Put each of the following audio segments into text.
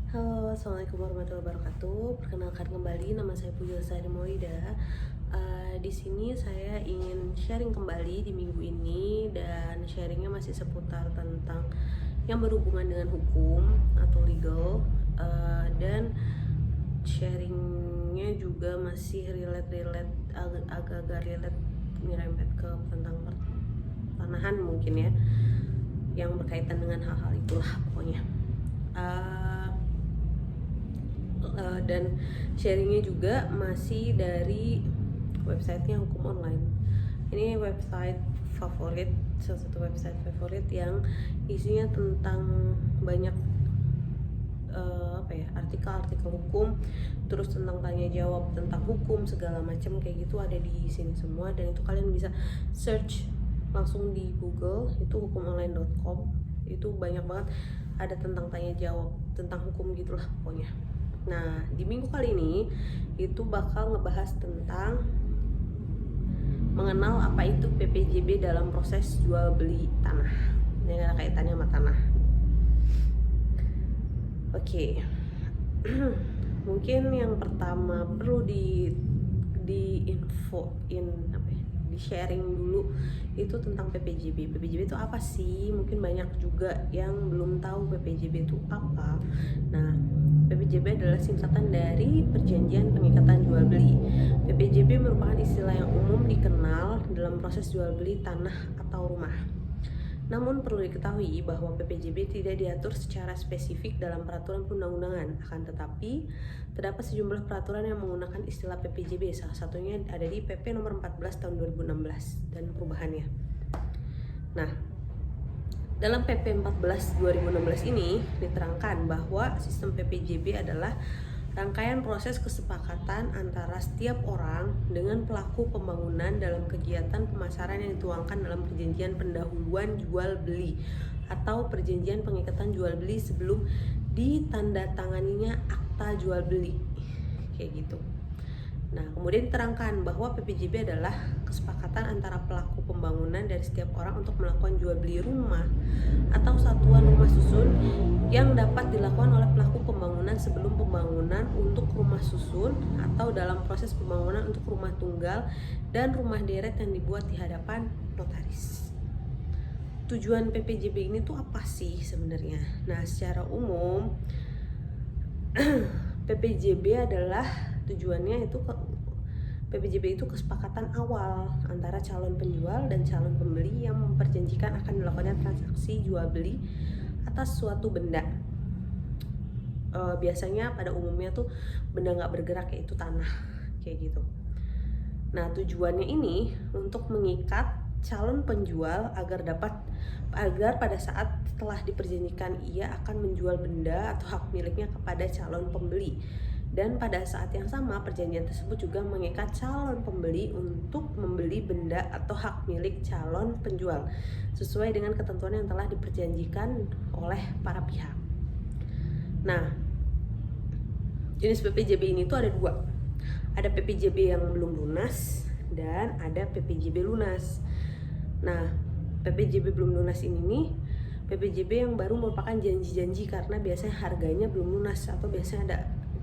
Halo, Assalamualaikum warahmatullahi wabarakatuh. Perkenalkan kembali, nama saya Puja Lestari Maulida. Di sini saya ingin sharing kembali di minggu ini, dan sharingnya masih seputar tentang yang berhubungan dengan hukum atau legal, dan sharingnya juga masih agak-agak relate, nyerempet ke tentang pertanahan mungkin ya, yang berkaitan dengan hal-hal itulah pokoknya. Dan sharingnya juga masih dari websitenya Hukum Online. Ini website favorit, salah satu website favorit yang isinya tentang banyak artikel-artikel hukum, terus tentang tanya jawab tentang hukum segala macam kayak gitu ada di sini semua. Dan itu kalian bisa search langsung di Google, itu hukumonline.com. Itu banyak banget ada tentang tanya jawab tentang hukum gitulah pokoknya. Nah, di minggu kali ini itu bakal ngebahas tentang mengenal apa itu PPJB dalam proses jual beli tanah. Ini ada kaitannya sama tanah. Oke. Mungkin yang pertama perlu di sharing dulu itu tentang PPJB. PPJB itu apa sih? Mungkin banyak juga yang belum tahu PPJB itu apa. Nah, PPJB adalah singkatan dari Perjanjian Pengikatan Jual Beli. PPJB merupakan istilah yang umum dikenal dalam proses jual beli tanah atau rumah. Namun perlu diketahui bahwa PPJB tidak diatur secara spesifik dalam peraturan perundang-undangan, akan tetapi terdapat sejumlah peraturan yang menggunakan istilah PPJB. Salah satunya ada di PP nomor 14 tahun 2016 dan perubahannya. Nah, dalam PP 14 2016 ini diterangkan bahwa sistem PPJB adalah rangkaian proses kesepakatan antara setiap orang dengan pelaku pembangunan dalam kegiatan pemasaran yang dituangkan dalam perjanjian pendahuluan jual beli atau perjanjian pengikatan jual beli sebelum ditandatanganinya akta jual beli kayak gitu. Nah, kemudian diterangkan bahwa PPJB adalah kesepakatan antara pelaku pembangunan dari setiap orang untuk melakukan jual beli rumah atau satuan rumah susun yang dapat dilakukan oleh pelaku pembangunan sebelum pembangunan untuk rumah susun atau dalam proses pembangunan untuk rumah tunggal dan rumah deret yang dibuat di hadapan notaris. Tujuan PPJB ini tuh apa sih sebenarnya? Nah, secara umum PPJB adalah tujuannya itu PPJB itu kesepakatan awal antara calon penjual dan calon pembeli yang memperjanjikan akan dilakukannya transaksi jual beli atas suatu benda. Biasanya pada umumnya tuh benda nggak bergerak, yaitu tanah kayak gitu. Nah, tujuannya ini untuk mengikat calon penjual agar pada saat telah diperjanjikan ia akan menjual benda atau hak miliknya kepada calon pembeli. Dan pada saat yang sama perjanjian tersebut juga mengikat calon pembeli untuk membeli benda atau hak milik calon penjual sesuai dengan ketentuan yang telah diperjanjikan oleh para pihak. Nah, jenis PPJB ini tuh ada dua. Ada PPJB yang belum lunas dan ada PPJB lunas. Nah, PPJB belum lunas ini nih PPJB yang baru merupakan janji-janji karena biasanya harganya belum lunas atau biasanya ada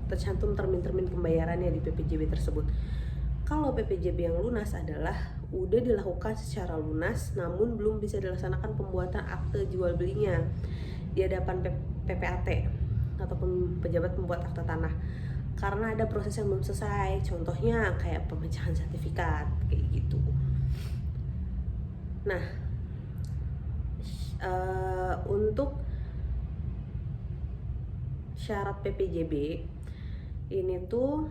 tercantum termin-termin pembayarannya di PPJB tersebut. Kalau PPJB yang lunas adalah udah dilakukan secara lunas namun belum bisa dilaksanakan pembuatan akte jual belinya di hadapan PPAT atau pejabat pembuat akta tanah karena ada proses yang belum selesai. Contohnya kayak pemecahan sertifikat kayak gitu. Nah, untuk syarat PPJB ini tuh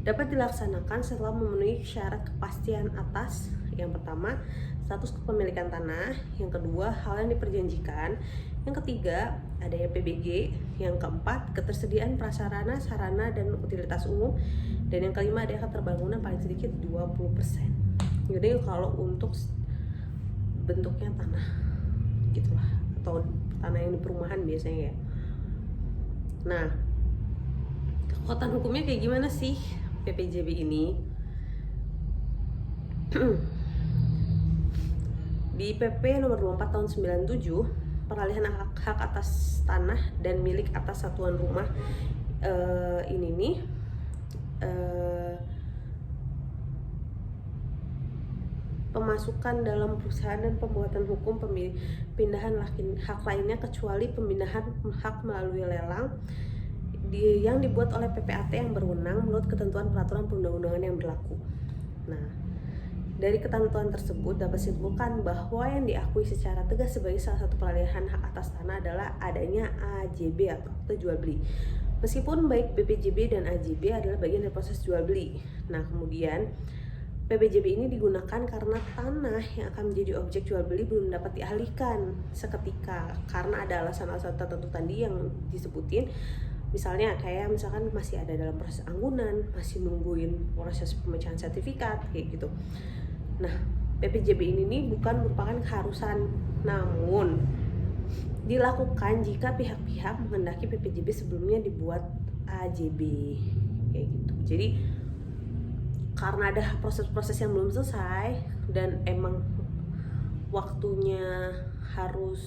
dapat dilaksanakan setelah memenuhi syarat kepastian atas. Yang pertama, status kepemilikan tanah. Yang kedua, hal yang diperjanjikan. Yang ketiga, adanya PBG. Yang keempat, ketersediaan prasarana, sarana, dan utilitas umum. Dan yang kelima, adanya keterbangunan paling sedikit 20%. Jadi kalau untuk bentuknya tanah gitulah, atau tanah yang di perumahan biasanya ya. Nah, kekuatan hukumnya kayak gimana sih PPJB ini? Di PP nomor 24 tahun 97 peralihan hak atas tanah dan milik atas satuan rumah ini nih pemasukan dalam perusahaan dan pembuatan hukum pindahan hak lainnya kecuali pemindahan hak melalui lelang yang dibuat oleh PPAT yang berwenang menurut ketentuan peraturan perundang-undangan yang berlaku. Nah, dari ketentuan tersebut dapat disimpulkan bahwa yang diakui secara tegas sebagai salah satu peralihan hak atas tanah adalah adanya AJB atau akte jual beli. Meskipun baik BPJB dan AJB adalah bagian dari proses jual beli. Nah, kemudian PPJB ini digunakan karena tanah yang akan menjadi objek jual beli belum dapat dialihkan seketika karena ada alasan-alasan tertentu tadi yang disebutin. Misalnya misalkan masih ada dalam proses anggunan, masih nungguin proses pemecahan sertifikat kayak gitu. Nah, PPJB ini nih bukan merupakan keharusan, namun dilakukan jika pihak-pihak menghendaki PPJB sebelumnya dibuat AJB kayak gitu. Jadi karena ada proses-proses yang belum selesai dan emang waktunya harus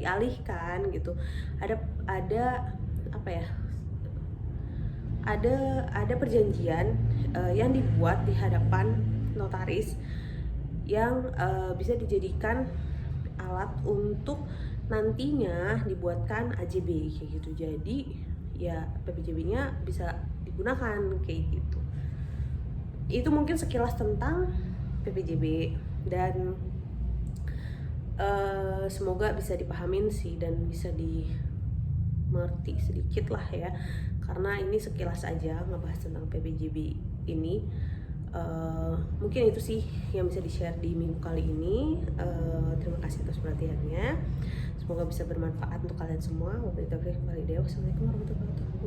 dialihkan gitu. Ada perjanjian yang dibuat di hadapan notaris yang bisa dijadikan alat untuk nantinya dibuatkan AJB kayak gitu. Jadi ya PPJB-nya bisa digunakan kayak gitu. Itu mungkin sekilas tentang PPJB dan semoga bisa dipahamin sih dan bisa dimengerti sedikit lah ya, karena ini sekilas aja ngebahas tentang PPJB ini. Mungkin itu sih yang bisa di-share di minggu kali ini. Terima kasih atas perhatiannya, semoga bisa bermanfaat untuk kalian semua. Wabillahi taufiq wal hidayah. Wassalamualaikum warahmatullahi wabarakatuh.